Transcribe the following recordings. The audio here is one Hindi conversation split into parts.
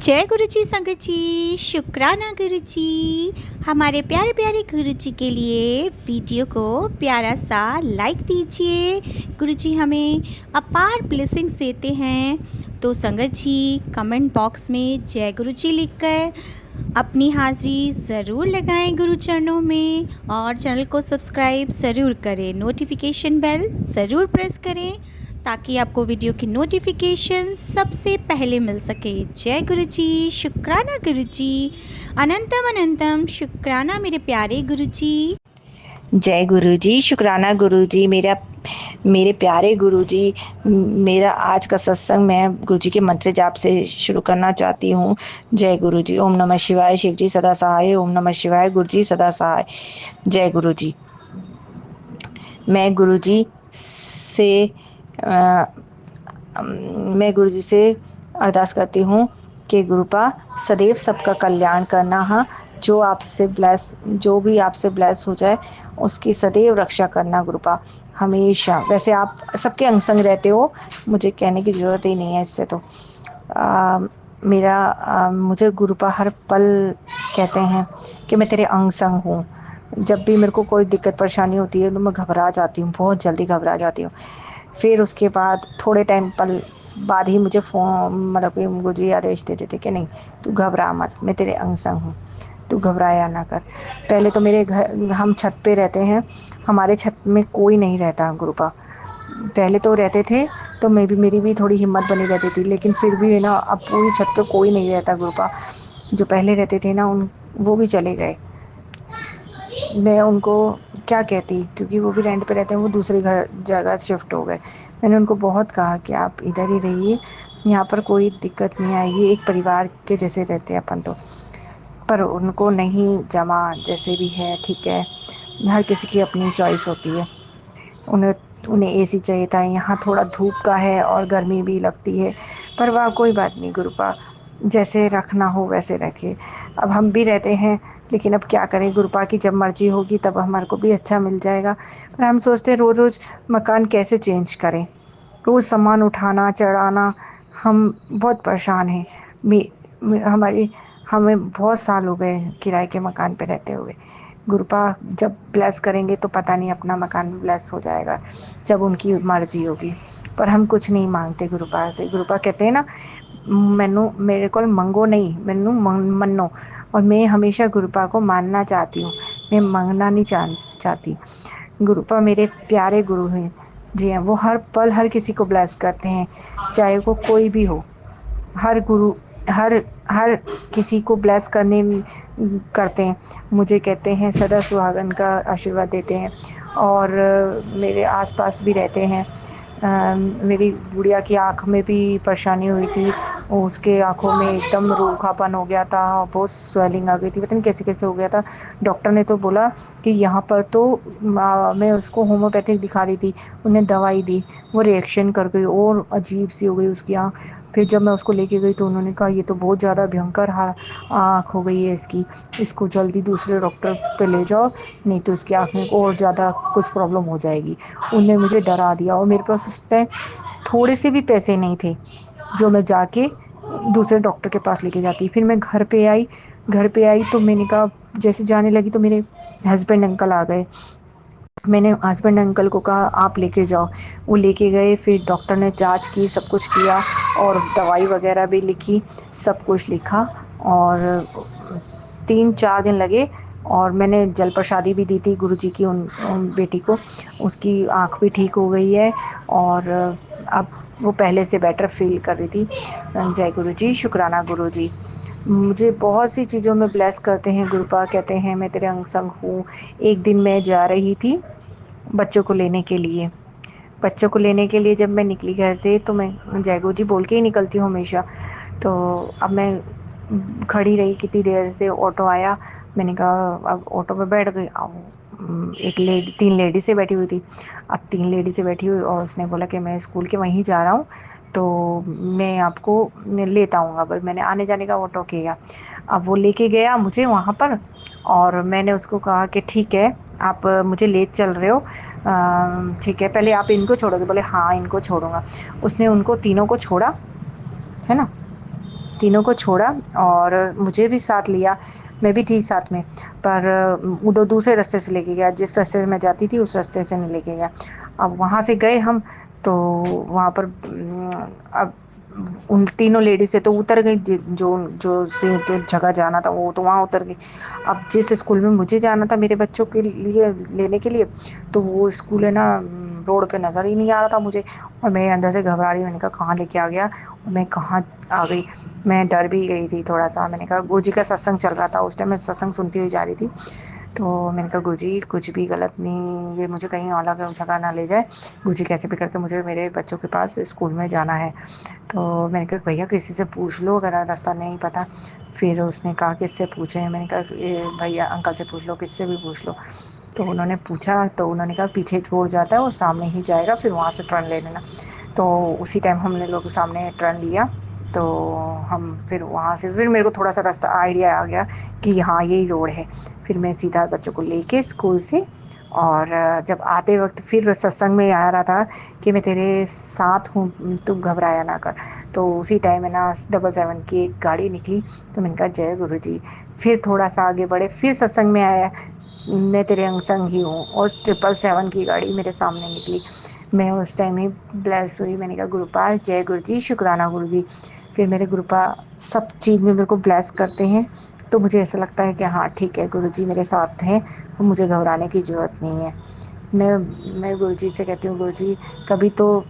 जय गुरुजी संगत जी, शुक्राना गुरुजी। हमारे प्यारे प्यारे गुरुजी के लिए वीडियो को प्यारा सा लाइक दीजिए। गुरुजी हमें अपार ब्लेसिंग्स देते हैं। तो संगत जी कमेंट बॉक्स में जय गुरुजी लिखकर अपनी हाज़िरी ज़रूर लगाएं गुरु चरणों में, और चैनल को सब्सक्राइब ज़रूर करें। नोटिफिकेशन बेल ज़रूर प्रेस करें ताकि आपको वीडियो की नोटिफिकेशन सबसे पहले मिल सके। जय गुरुजी, शुक्राना गुरुजी, अनंतम अनंतम शुक्राना मेरे प्यारे गुरुजी। जय गुरुजी, शुक्राना गुरुजी, मेरे प्यारे गुरुजी। मेरा आज का सत्संग मैं गुरुजी के मंत्र जाप से शुरू करना चाहती हूँ। जय गुरुजी। ओम नमः शिवाय। शिव जी सदा सहाय। ओम नमः शिवाय। गुरुजी सदा सहाय। जय गुरुजी। मैं गुरुजी से अरदास करती हूँ कि गुरुपा सदैव सबका कल्याण करना। हाँ, जो भी आपसे ब्लेस हो जाए उसकी सदैव रक्षा करना गुरुपा, हमेशा। वैसे आप सबके अंग संग रहते हो, मुझे कहने की ज़रूरत ही नहीं है इससे। तो मुझे गुरुपा हर पल कहते हैं कि मैं तेरे अंग संग हूँ। जब भी मेरे को कोई दिक्कत परेशानी होती है तो मैं घबरा जाती हूँ, बहुत जल्दी घबरा जाती हूँ। फिर उसके बाद थोड़े टाइम पल बाद ही मुझे मतलब कि गुरुजी आदेश दे देते कि नहीं, तू घबरा मत, मैं तेरे अंग संग हूँ, तू घबराया ना कर। पहले तो हम छत पे रहते हैं, हमारे छत में कोई नहीं रहता गुरुपा। पहले तो रहते थे तो मेरी भी थोड़ी हिम्मत बनी रहती थी, लेकिन फिर भी है ना, अब पूरी छत पे कोई नहीं रहता गुरुपा। जो पहले रहते थे ना वो भी चले गए। मैं उनको क्या कहती, क्योंकि वो भी रेंट पे रहते हैं, वो दूसरी जगह शिफ्ट हो गए। मैंने उनको बहुत कहा कि आप इधर ही रहिए, यहाँ पर कोई दिक्कत नहीं आएगी, एक परिवार के जैसे रहते हैं अपन तो। पर उनको नहीं जमा, जैसे भी है ठीक है, हर किसी की अपनी चॉइस होती है। उन्हें उन्हें एसी चाहिए था। यहाँ थोड़ा धूप का है और गर्मी भी लगती है, पर वह कोई बात नहीं गुरुपा, जैसे रखना हो वैसे रखे। अब हम भी रहते हैं, लेकिन अब क्या करें गुरुपा की जब मर्जी होगी तब हमारे को भी अच्छा मिल जाएगा। पर हम सोचते हैं रोज़ रोज़ मकान कैसे चेंज करें, रोज़ सामान उठाना चढ़ाना, हम बहुत परेशान हैं। हमारी हमें बहुत साल हो गए किराए के मकान पे रहते हुए। गुरुपा जब ब्लेस करेंगे तो पता नहीं अपना मकान भी ब्लेस हो जाएगा, जब उनकी मर्जी होगी। पर हम कुछ नहीं मांगते गुरुपा से। गुरुपा कहते हैं ना, मेरे को मंगो नहीं, मैनू मन्नो। और मैं हमेशा गुरुपा को मानना चाहती हूँ, मैं मांगना नहीं चाहती। गुरुपा मेरे प्यारे गुरु हैं जी हैं, वो हर पल हर किसी को ब्लेस करते हैं, चाहे वो कोई भी हो। हर गुरु हर हर किसी को ब्लेस करते हैं। मुझे कहते हैं सदा सुहागन का आशीर्वाद देते हैं, और मेरे आसपास भी रहते हैं। मेरी गुड़िया की आँख में भी परेशानी हुई थी, उसके आँखों में एकदम रूखापन हो गया था, बहुत स्वेलिंग आ गई थी, पता नहीं कैसे कैसे हो गया था। डॉक्टर ने तो बोला कि यहाँ पर तो मैं उसको होम्योपैथिक दिखा रही थी, उन्हें दवाई दी, वो रिएक्शन कर गई और अजीब सी हो गई उसकी आँख। फिर जब मैं उसको लेके गई तो उन्होंने कहा ये तो बहुत ज़्यादा भयंकर आँख हो गई है इसको जल्दी दूसरे डॉक्टर पे ले जाओ, नहीं तो उसकी आँख में और ज़्यादा कुछ प्रॉब्लम हो जाएगी। उनने मुझे डरा दिया, और मेरे पास उस टाइम थोड़े से भी पैसे नहीं थे जो मैं जाके दूसरे डॉक्टर के पास लेके जाती। फिर मैं घर पे आई तो मैंने कहा, जैसे जाने लगी तो मेरे हस्बैंड अंकल आ गए। मैंने हस्बैंड अंकल को कहा आप लेके जाओ, वो लेके गए। फिर डॉक्टर ने जांच की, सब कुछ किया, और दवाई वगैरह भी लिखी, सब कुछ लिखा। और 3-4 दिन लगे, और मैंने जल प्रसादी भी दी थी गुरुजी की उन बेटी को, उसकी आँख भी ठीक हो गई है, और अब वो पहले से बेटर फील कर रही थी। जय गुरुजी, शुक्राना गुरुजी। मुझे बहुत सी चीज़ों में ब्लेस करते हैं गुरुपा, कहते हैं मैं तेरे अंग संग हूँ। एक दिन मैं जा रही थी बच्चों को लेने के लिए जब मैं निकली घर से, तो मैं जय गुरु जी बोल के ही निकलती हूँ हमेशा। तो अब मैं खड़ी रही कितनी देर से, ऑटो आया, मैंने कहा अब ऑटो में बैठ गई। अब एक 3 लेडी से बैठी हुई थी। अब 3 लेडी से बैठी हुई, और उसने बोला कि मैं स्कूल के वहीं जा रहा हूँ, तो मैं आपको लेता आऊँगा। बस मैंने आने जाने का ऑटो किया। अब वो लेके गया मुझे वहाँ पर, और मैंने उसको कहा कि ठीक है, आप मुझे ले चल रहे हो, ठीक है, पहले आप इनको छोड़ोगे? बोले हाँ इनको छोड़ूंगा। उसने उनको तीनों को छोड़ा, है ना। तीनों को छोड़ा और मुझे भी साथ लिया, मैं भी थी साथ में। पर वो दो दूसरे रास्ते से लेके गया, जिस रास्ते से मैं जाती थी उस रास्ते से नहीं लेके गया। अब वहाँ से गए हम, तो वहाँ पर अब उन तीनों लेडीज से तो उतर गई, जो जो से जो जगह जाना था वो तो वहाँ उतर गई। अब जिस स्कूल में मुझे जाना था मेरे बच्चों के लिए लेने के लिए, तो वो स्कूल है ना रोड पे नज़र ही नहीं आ रहा था मुझे। और मैं अंदर से घबरा रही, मैंने कहा कहाँ लेके आ गया और मैं कहाँ आ गई। मैं डर भी गई थी थोड़ा सा। मैंने कहा गुरुजी का सत्संग चल रहा था उस टाइम, मैं सत्संग सुनती हुई जा रही थी। तो मैंने कहा गुरुजी कुछ भी गलत नहीं, ये मुझे कहीं और जगह ना ले जाए, गुरुजी कैसे भी करके मुझे मेरे बच्चों के पास स्कूल में जाना है। तो मैंने कहा भैया किसी से पूछ लो अगर रास्ता नहीं पता। फिर उसने कहा किससे पूछे, मैंने कहा भैया अंकल से पूछ लो, किससे भी पूछ लो। तो उन्होंने पूछा तो उन्होंने कहा पीछे एक रोड जाता है वो सामने ही जाएगा, फिर वहाँ से टर्न ले लेना। तो उसी टाइम हमने लोग सामने टर्न लिया। तो हम फिर वहाँ से फिर मेरे को थोड़ा सा रास्ता आइडिया आ गया कि हाँ यही रोड है। फिर मैं सीधा बच्चों को लेके स्कूल से, और जब आते वक्त फिर सत्संग में आ रहा था कि मैं तेरे साथ हूँ तू घबराया ना कर। तो उसी टाइम है ना 777 की एक गाड़ी निकली, तो मैंने कहा जय गुरु जी। फिर थोड़ा सा आगे बढ़े, फिर सत्संग में आया मैं तेरे अंग संग ही हूँ, और 777 की गाड़ी मेरे सामने निकली। मैं उस टाइम ही ब्लेस हुई, मैंने कहा गुरुपाल जय गुरु जी, शुक्राना गुरु जी। फिर मेरे गुरुपा सब चीज़ में मेरे को ब्लेस करते हैं। तो मुझे ऐसा लगता है कि हाँ ठीक है गुरु जी मेरे साथ हैं, तो मुझे घबराने की ज़रूरत नहीं है। मैं गुरु जी से कहती हूँ गुरु जी कभी तो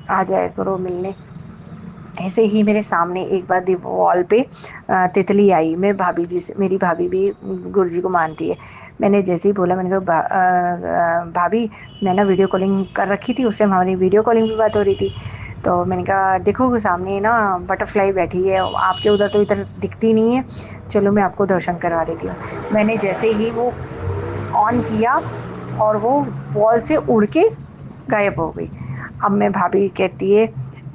आ जाया करो मिलने। ऐसे ही मेरे सामने एक बार वॉल पे तितली आई। मैं भाभी जी से, मेरी भाभी भी गुरु जी को मानती है। मैंने जैसे ही बोला, मैंने कहा भाभी मैं ना वीडियो कॉलिंग कर रखी थी, उससे हमारी वीडियो कॉलिंग भी बात हो रही थी। तो मैंने कहा देखो सामने ना बटरफ्लाई बैठी है, आपके उधर तो इधर दिखती नहीं है, चलो मैं आपको दर्शन करवा देती हूँ। मैंने जैसे ही वो ऑन किया और वो वॉल से उड़ के गायब हो गई। अब मैं भाभी कहती है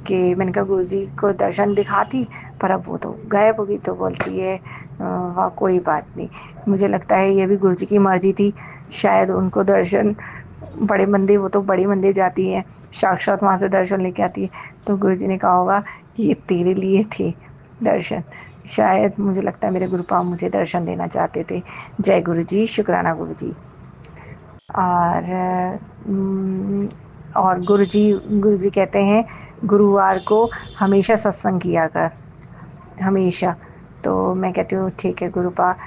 कि मैंने कहा गुरुजी को दर्शन दिखाती, पर अब वो तो गायब हो गई। तो बोलती है वाह कोई बात नहीं। मुझे लगता है ये भी गुरुजी की मर्जी थी, शायद उनको दर्शन बड़े मंदिर, वो तो बड़ी मंदिर जाती हैं, साक्षात वहाँ से दर्शन लेके आती है। तो गुरुजी ने कहा होगा ये तेरे लिए थे दर्शन। शायद मुझे लगता है मेरे गुरुपाव मुझे दर्शन देना चाहते थे। जय गुरु जी, शुक्राना गुरु जी। और और गुरुजी कहते हैं गुरुवार को हमेशा सत्संग किया कर, हमेशा। तो मैं कहती हूँ ठीक है गुरुपा।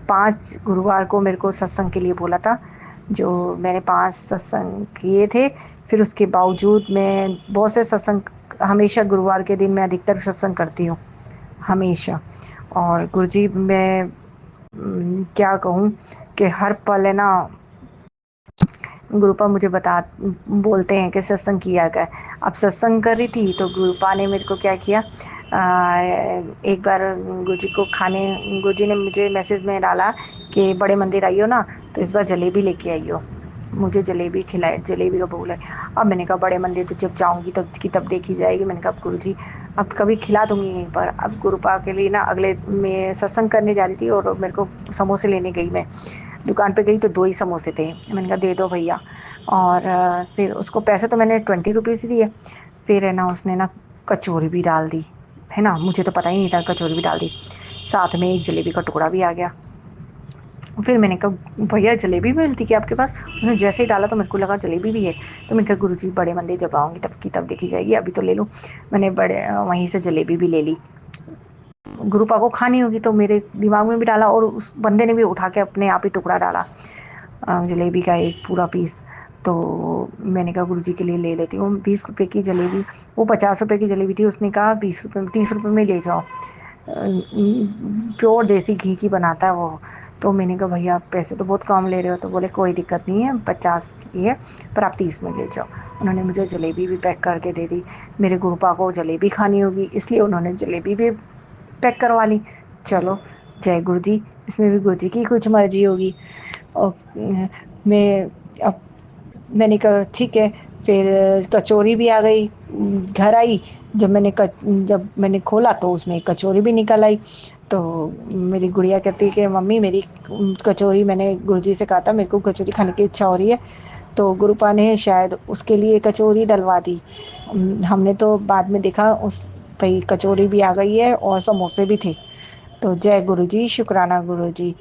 5 गुरुवार को मेरे को सत्संग के लिए बोला था, जो मैंने 5 सत्संग किए थे। फिर उसके बावजूद मैं बहुत से सत्संग, हमेशा गुरुवार के दिन मैं अधिकतर सत्संग करती हूँ, हमेशा। और गुरुजी मैं क्या कहूँ कि हर पल है ना गुरुपा मुझे बता बोलते हैं कि सत्संग किया कर। अब सत्संग कर रही थी तो गुरुपा ने मेरे को क्या किया, एक बार गुरुजी को खाने, गुरुजी ने मुझे मैसेज में डाला कि बड़े मंदिर आइयो ना, तो इस बार जलेबी लेके आइयो, मुझे जलेबी खिलाए, जलेबी का भूल है। अब मैंने कहा बड़े मंदिर तो जब जाऊंगी तब देखी जाएगी। मैंने कहा अब गुरुजी अब कभी खिला दूंगी यहीं पर। अब गुरुपा के लिए ना अगले मैं सत्संग करने जा रही थी और मेरे को समोसे लेने गई, मैं दुकान पे गई तो 2 ही समोसे थे। मैंने कहा दे दो भैया। और फिर उसको पैसे तो मैंने 20 रुपीज़ ही दिए। फिर है ना उसने ना कचौरी भी डाल दी, है ना, मुझे तो पता ही नहीं था, कचौरी भी डाल दी, साथ में एक जलेबी का टुकड़ा भी आ गया। फिर मैंने कहा भैया जलेबी भी मिलती क्या आपके पास? उसने जैसे ही डाला तो मेरे को लगा जलेबी भी है। तो मैंने कहा गुरुजी बड़े मंदिर जब आऊँगी तब की तब देखी जाएगी, अभी तो ले लूँ। मैंने वहीं से जलेबी भी ले ली। गुरुपा को खानी होगी तो मेरे दिमाग में भी डाला, और उस बंदे ने भी उठा के अपने आप ही टुकड़ा डाला, जलेबी का एक पूरा पीस। तो मैंने कहा गुरुजी के लिए ले लेती हूँ। 20 रुपए की जलेबी, वो 50 रुपए की जलेबी थी, उसने कहा 20 रुपए में, 30 रुपए में ले जाओ, प्योर देसी घी की बनाता है वो। तो मैंने कहा भैया आप पैसे तो बहुत कम ले रहे हो। तो बोले कोई दिक्कत नहीं है, 50 की है पर आप 30 में ले जाओ। उन्होंने मुझे जलेबी भी पैक करके दे दी। मेरे गुरुपा को जलेबी खानी होगी इसलिए उन्होंने जलेबी भी पैक करवा ली। चलो जय गुरु जी, इसमें भी गुरु जी की कुछ मर्जी होगी। और मैं अब मैंने कहा ठीक है। फिर कचौरी भी आ गई, घर आई। जब मैंने खोला तो उसमें एक कचौरी भी निकल आई। तो मेरी गुड़िया कहती है कि मम्मी मेरी कचौरी, मैंने गुरुजी से कहा था मेरे को कचौरी खाने की इच्छा हो रही है, तो गुरुपा ने शायद उसके लिए कचौरी डलवा दी। हमने तो बाद में देखा उस भाई कचौरी भी आ गई है और समोसे भी थे। तो जय गुरु जी, शुक्राना गुरु जी,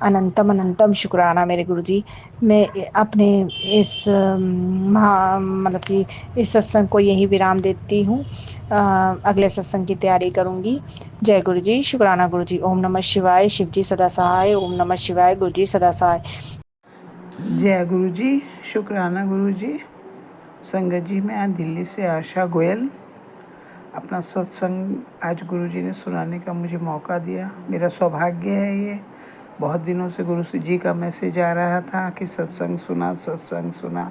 अनंतम अनंतम शुक्राना मेरे गुरु जी। मैं अपने इस मतलब कि इस सत्संग को यही विराम देती हूँ। अगले सत्संग की तैयारी करूँगी। जय गुरु जी, शुक्राना गुरु जी। ओम नमः शिवाय, शिव जी सदा सहाय। ओम नमः शिवाय, गुरु जी सदा सहाय। जय गुरु जी, शुक्राना गुरु जी। संगत जी, मैं आज दिल्ली से आशा गोयल। अपना सत्संग आज गुरु जी ने सुनाने का मुझे मौका दिया। मेरा सौभाग्य है ये। बहुत दिनों से गुरु जी का मैसेज आ रहा था कि सत्संग सुना, सत्संग सुना,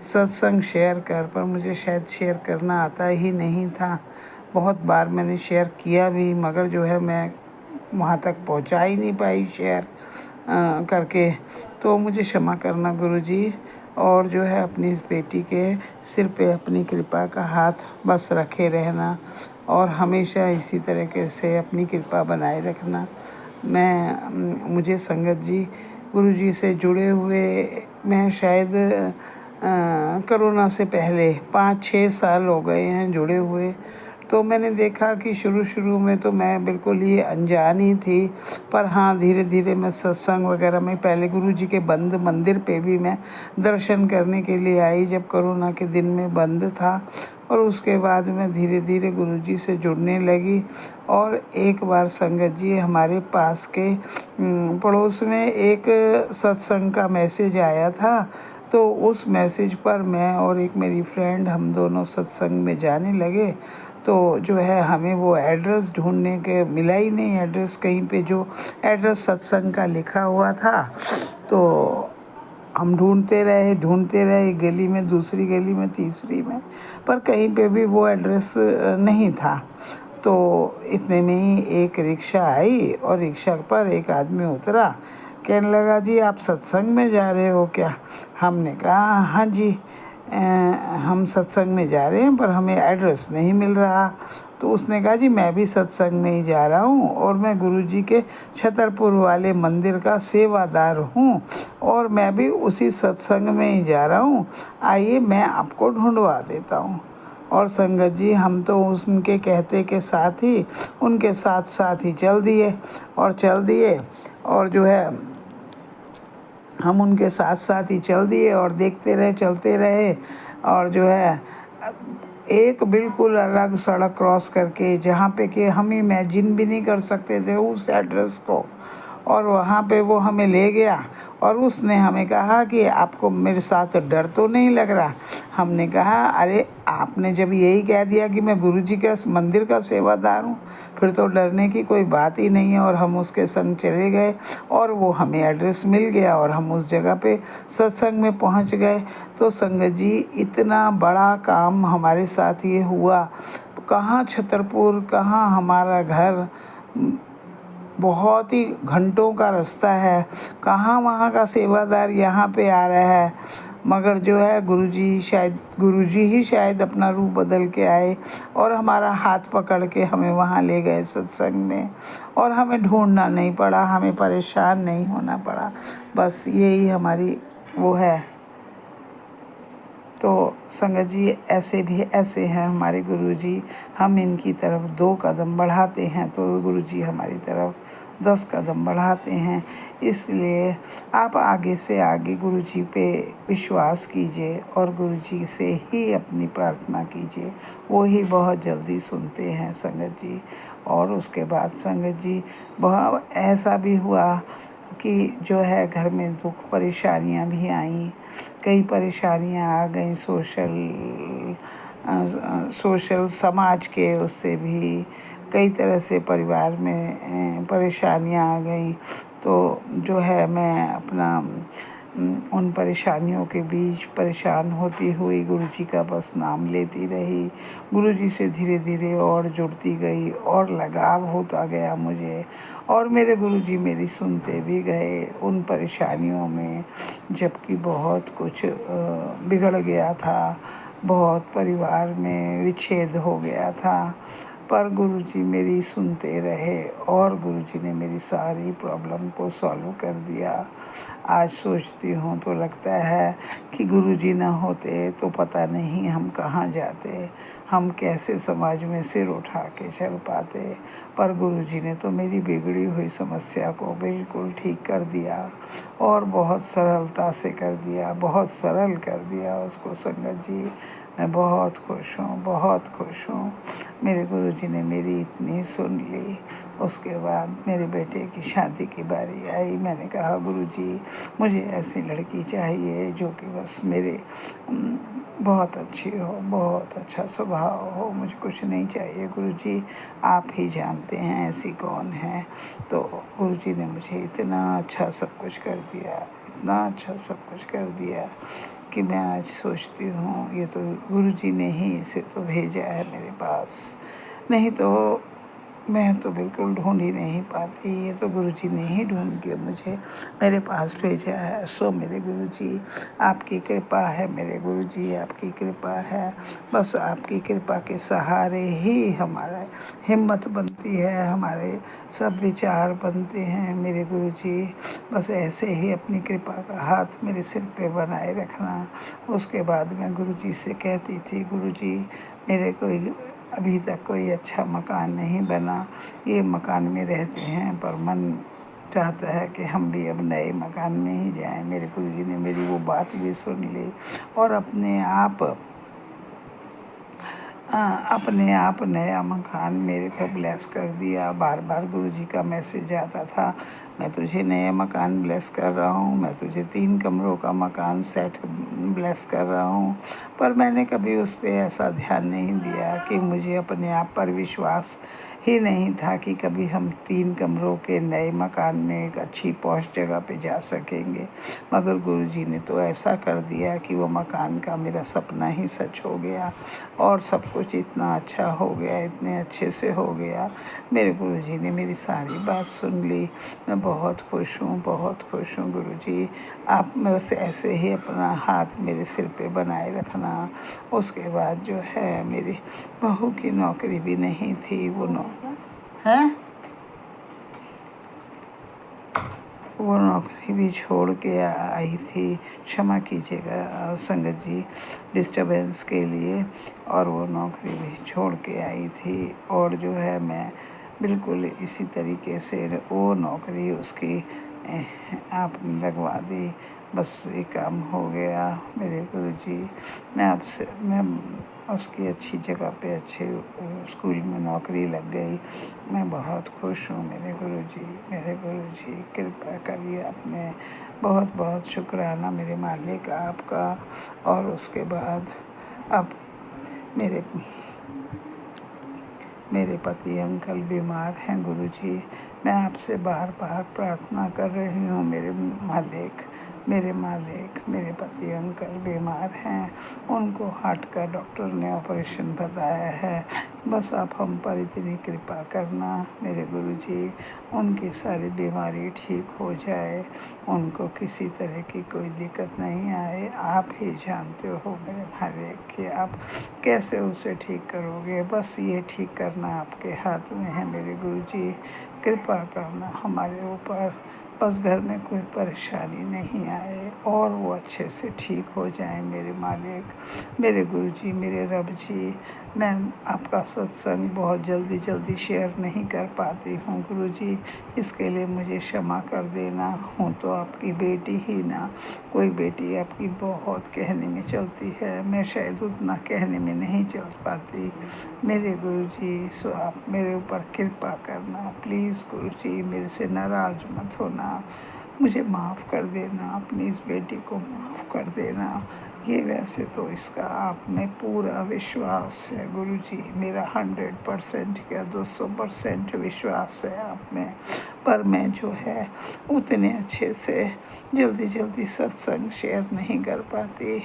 सत्संग शेयर कर, पर मुझे शायद शेयर करना आता ही नहीं था। बहुत बार मैंने शेयर किया भी, मगर जो है मैं वहाँ तक पहुँचा ही नहीं पाई शेयर करके। तो मुझे क्षमा करना गुरु जी, और जो है अपनी इस बेटी के सिर पे अपनी कृपा का हाथ बस रखे रहना और हमेशा इसी तरीके से अपनी कृपा बनाए रखना। मुझे संगत जी, गुरु जी से जुड़े हुए मैं शायद कोरोना से पहले 5-6 साल हो गए हैं जुड़े हुए। तो मैंने देखा कि शुरू में तो मैं बिल्कुल ही अनजान ही थी, पर हाँ धीरे धीरे मैं सत्संग वगैरह में, पहले गुरु जी के बंद मंदिर पे भी मैं दर्शन करने के लिए आई जब कोरोना के दिन में बंद था, और उसके बाद मैं धीरे धीरे गुरु जी से जुड़ने लगी। और एक बार संगत जी, हमारे पास के पड़ोस में एक सत्संग का मैसेज आया था। तो उस मैसेज पर मैं और एक मेरी फ्रेंड, हम दोनों सत्संग में जाने लगे। तो जो है हमें वो एड्रेस ढूंढने के मिला ही नहीं, एड्रेस कहीं पे जो एड्रेस सत्संग का लिखा हुआ था। तो हम ढूंढते रहे, गली में, दूसरी गली में, तीसरी में, पर कहीं पे भी वो एड्रेस नहीं था। तो इतने में ही एक रिक्शा आई और रिक्शा पर एक आदमी उतरा। कहने लगा, जी आप सत्संग में जा रहे हो क्या? हमने कहा हाँ जी, हम सत्संग में जा रहे हैं, पर हमें एड्रेस नहीं मिल रहा। तो उसने कहा, जी मैं भी सत्संग में ही जा रहा हूँ और मैं गुरु जी के छतरपुर वाले मंदिर का सेवादार हूँ और मैं भी उसी सत्संग में ही जा रहा हूँ, आइए मैं आपको ढूंढवा देता हूँ। और संगत जी, हम तो उनके कहते के साथ ही, उनके साथ साथ ही चल दिए और जो है हम उनके साथ साथ ही चल दिए और देखते रहे, चलते रहे। और जो है एक बिल्कुल अलग सड़क क्रॉस करके, जहाँ पे कि हम इमेजिन भी नहीं कर सकते थे उस एड्रेस को, और वहाँ पे वो हमें ले गया और उसने हमें कहा कि आपको मेरे साथ डर तो नहीं लग रहा? हमने कहा, अरे आपने जब यही कह दिया कि मैं गुरु जी के मंदिर का सेवादार हूँ, फिर तो डरने की कोई बात ही नहीं है। और हम उसके संग चले गए और वो हमें एड्रेस मिल गया और हम उस जगह पे सत्संग में पहुँच गए। तो संगत जी, इतना बड़ा काम हमारे साथ ये हुआ। कहाँ छतरपुर, कहाँ हमारा घर, बहुत ही घंटों का रास्ता है, कहाँ वहाँ का सेवादार यहाँ पे आ रहा है। मगर जो है गुरु जी ही शायद अपना रूप बदल के आए और हमारा हाथ पकड़ के हमें वहाँ ले गए सत्संग में, और हमें ढूंढना नहीं पड़ा, हमें परेशान नहीं होना पड़ा। बस यही हमारी वो है। तो संगत जी, ऐसे हैं हमारे गुरु जी। हम इनकी तरफ 2 कदम बढ़ाते हैं तो गुरु जी हमारी तरफ 10 कदम बढ़ाते हैं। इसलिए आप आगे से आगे गुरु जी पे विश्वास कीजिए और गुरु जी से ही अपनी प्रार्थना कीजिए, वो ही बहुत जल्दी सुनते हैं संगत जी। और उसके बाद संगत जी, बहुत ऐसा भी हुआ कि जो है घर में दुख परेशानियां भी आईं, कई परेशानियां आ गई, सोशल समाज के उससे भी कई तरह से परिवार में परेशानियां आ गई। तो जो है मैं अपना उन परेशानियों के बीच परेशान होती हुई गुरु जी का बस नाम लेती रही। गुरु जी से धीरे धीरे और जुड़ती गई और लगाव होता गया मुझे, और मेरे गुरु जी मेरी सुनते भी गए उन परेशानियों में। जबकि बहुत कुछ बिगड़ गया था, बहुत परिवार में विच्छेद हो गया था, पर गुरुजी मेरी सुनते रहे और गुरुजी ने मेरी सारी प्रॉब्लम को सॉल्व कर दिया। आज सोचती हूँ तो लगता है कि गुरुजी ना होते तो पता नहीं हम कहाँ जाते, हम कैसे समाज में सिर उठा के चल पाते। पर गुरुजी ने तो मेरी बिगड़ी हुई समस्या को बिल्कुल ठीक कर दिया और बहुत सरलता से कर दिया, बहुत सरल कर दिया उसको। संगत जी, मैं बहुत खुश हूँ, बहुत खुश हूँ। मेरे गुरुजी ने मेरी इतनी सुन ली। उसके बाद मेरे बेटे की शादी की बारी आई। मैंने कहा गुरुजी, मुझे ऐसी लड़की चाहिए जो कि बस मेरे बहुत अच्छी हो, बहुत अच्छा स्वभाव हो, मुझे कुछ नहीं चाहिए गुरुजी, आप ही जानते हैं ऐसी कौन है। तो गुरुजी ने मुझे इतना अच्छा सब कुछ कर दिया, इतना अच्छा सब कुछ कर दिया कि मैं आज सोचती हूँ ये तो गुरुजी ने ही इसे तो भेजा है मेरे पास, नहीं तो मैं तो बिल्कुल ढूंढ ही नहीं पाती। ये तो गुरुजी ने ही ढूंढ के मुझे मेरे पास भेजा है। सो मेरे गुरुजी, आपकी कृपा है, मेरे गुरुजी आपकी कृपा है। बस आपकी कृपा के सहारे ही हमारा हिम्मत बनती है, हमारे सब विचार बनते हैं मेरे गुरुजी। बस ऐसे ही अपनी कृपा का हाथ मेरे सिर पे बनाए रखना। उसके बाद मैं गुरुजी से कहती थी, गुरुजी मेरे कोई अभी तक कोई अच्छा मकान नहीं बना, ये मकान में रहते हैं पर मन चाहता है कि हम भी अब नए मकान में ही जाएं। मेरे गुरुजी ने मेरी वो बात भी सुन ली और अपने आप नया मकान मेरे को ब्लेस कर दिया। बार बार गुरुजी का मैसेज आता था, मैं तुझे नया मकान ब्लेस कर रहा हूँ, मैं तुझे 3 कमरों का मकान सेट ब्लेस कर रहा हूँ। पर मैंने कभी उस पर ऐसा ध्यान नहीं दिया कि मुझे अपने आप पर विश्वास ही नहीं था कि कभी हम 3 कमरों के नए मकान में एक अच्छी पॉश जगह पे जा सकेंगे। मगर गुरुजी ने तो ऐसा कर दिया कि वो मकान का मेरा सपना ही सच हो गया और सब कुछ इतना अच्छा हो गया, इतने अच्छे से हो गया। मेरे गुरुजी ने मेरी सारी बात सुन ली। मैं बहुत खुश हूँ, बहुत खुश हूँ गुरुजी। आप बस ऐसे ही अपना हाथ मेरे सिर पे बनाए रखना। उसके बाद जो है, मेरी बहू की नौकरी भी नहीं थी, वो नौकरी भी छोड़ के आई थी। क्षमा कीजिएगा संगत जी डिस्टरबेंस के लिए। और वो नौकरी भी छोड़ के आई थी और जो है मैं बिल्कुल इसी तरीके से वो नौकरी उसकी आपने लगवा दी। बस ये काम हो गया मेरे गुरुजी। मैं उसकी अच्छी जगह पे अच्छे स्कूल में नौकरी लग गई। मैं बहुत खुश हूँ मेरे गुरुजी। मेरे गुरुजी कृपा करिए, अपने बहुत बहुत शुक्राना मेरे मालिक आपका। और उसके बाद अब मेरे पति अंकल बीमार हैं गुरुजी। मैं आपसे बार बार प्रार्थना कर रही हूँ मेरे मालिक, मेरे पति अंकल बीमार हैं। उनको हार्ट का डॉक्टर ने ऑपरेशन बताया है। बस आप हम पर इतनी कृपा करना मेरे गुरुजी, उनकी सारी बीमारी ठीक हो जाए, उनको किसी तरह की कोई दिक्कत नहीं आए। आप ही जानते हो मेरे मालिक कि आप कैसे उसे ठीक करोगे। बस ये ठीक करना आपके हाथ में है मेरे गुरुजी। कृपा करना हमारे ऊपर, बस घर में कोई परेशानी नहीं आए और वो अच्छे से ठीक हो जाए मेरे मालिक, मेरे गुरुजी, मेरे रब जी। मैं आपका सत्संग बहुत जल्दी शेयर नहीं कर पाती हूँ गुरुजी, इसके लिए मुझे क्षमा कर देना। हूँ तो आपकी बेटी ही ना, कोई बेटी आपकी बहुत कहने में चलती है, मैं शायद उतना कहने में नहीं चल पाती मेरे गुरुजी। सो आप मेरे ऊपर कृपा करना प्लीज़ गुरुजी, मेरे से नाराज़ मत होना, मुझे माफ़ कर देना, अपनी इस बेटी को माफ़ कर देना। ये वैसे तो इसका आप में पूरा विश्वास है गुरुजी, मेरा 100% या 200% विश्वास है आप में। पर मैं जो है उतने अच्छे से जल्दी सत्संग शेयर नहीं कर पाती।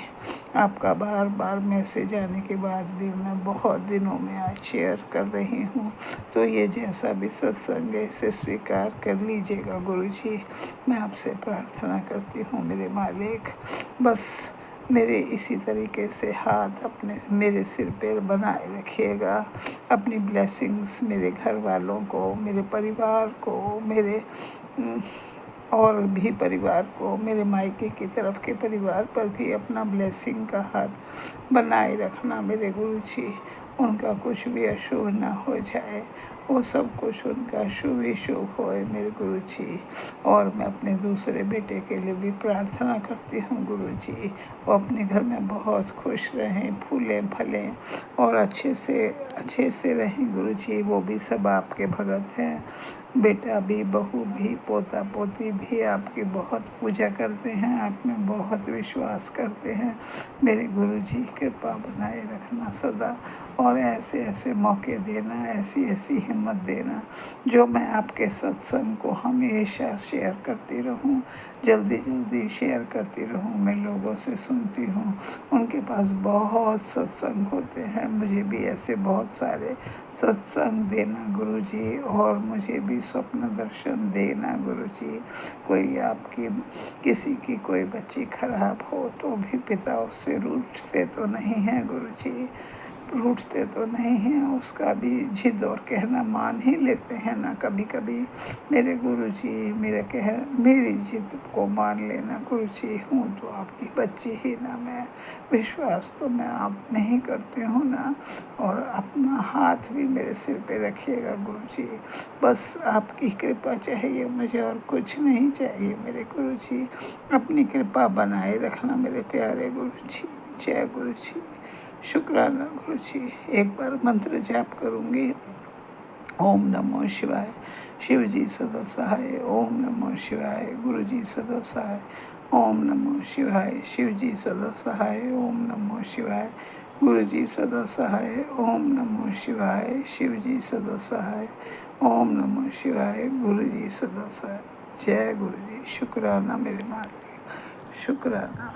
आपका बार बार मैसेज आने के बाद भी मैं बहुत दिनों में आज शेयर कर रही हूँ। तो ये जैसा भी सत्संग है इसे स्वीकार कर लीजिएगा गुरुजी। मैं आपसे प्रार्थना करती हूँ मेरे मालिक, बस मेरे इसी तरीके से हाथ अपने मेरे सिर पे बनाए रखिएगा। अपनी ब्लेसिंग्स मेरे घर वालों को, मेरे परिवार को, मेरे और भी परिवार को, मेरे मायके की तरफ के परिवार पर भी अपना ब्लेसिंग का हाथ बनाए रखना मेरे गुरु जी। उनका कुछ भी अशुभ ना हो जाए, वो सब कुछ उनका शुभ ही शुभ होए मेरे गुरु जी। और मैं अपने दूसरे बेटे के लिए भी प्रार्थना करती हूँ गुरु जी, वो अपने घर में बहुत खुश रहें, फूलें फलें और अच्छे से रहें गुरु जी। वो भी सब आपके भगत हैं, बेटा भी, बहू भी, पोता पोती भी आपकी बहुत पूजा करते हैं, आप में बहुत विश्वास करते हैं मेरे गुरु जी। कृपा बनाए रखना सदा, और ऐसे ऐसे मौके देना, ऐसी ऐसी हिम्मत देना जो मैं आपके सत्संग को हमेशा शेयर करती रहूं, जल्दी जल्दी शेयर करती रहूं। मैं लोगों से सुनती हूं, उनके पास बहुत सत्संग होते हैं, मुझे भी ऐसे बहुत सारे सत्संग देना गुरु जी, और मुझे भी स्वप्न दर्शन देना गुरु जी। कोई आपकी किसी की कोई बच्ची खराब हो तो भी पिता उससे रूठते तो नहीं हैं गुरु जी, रूठते तो नहीं हैं, उसका भी जिद और कहना मान ही लेते हैं ना कभी कभी मेरे गुरु जी। मेरी जिद को मान लेना गुरु जी। हूँ तो आपकी बच्ची ही ना मैं, विश्वास तो मैं आप में ही करती हूँ ना, और अपना हाथ भी मेरे सिर पे रखिएगा गुरु जी। बस आपकी कृपा चाहिए मुझे, और कुछ नहीं चाहिए मेरे गुरु जी। अपनी कृपा बनाए रखना मेरे प्यारे गुरु जी। जय गुरु जी। शुक्राना गुरु जी। एक बार मंत्र जाप करूँगी। ओम नमो शिवाय, शिव जी सदा सहाय। ओम नमो शिवाय, गुरु जी सदा सहाय। ओम नमो शिवाय, शिव जी सदा सहाय। ओम नमो शिवाय, गुरु जी सदा सहाय। ओम नमो शिवाय, शिव जी सदा सहाय। ओम नमो शिवाय, गुरु जी सदा सहाय। जय गुरु जी। शुक्राना मेरे मालिक, शुक्राना।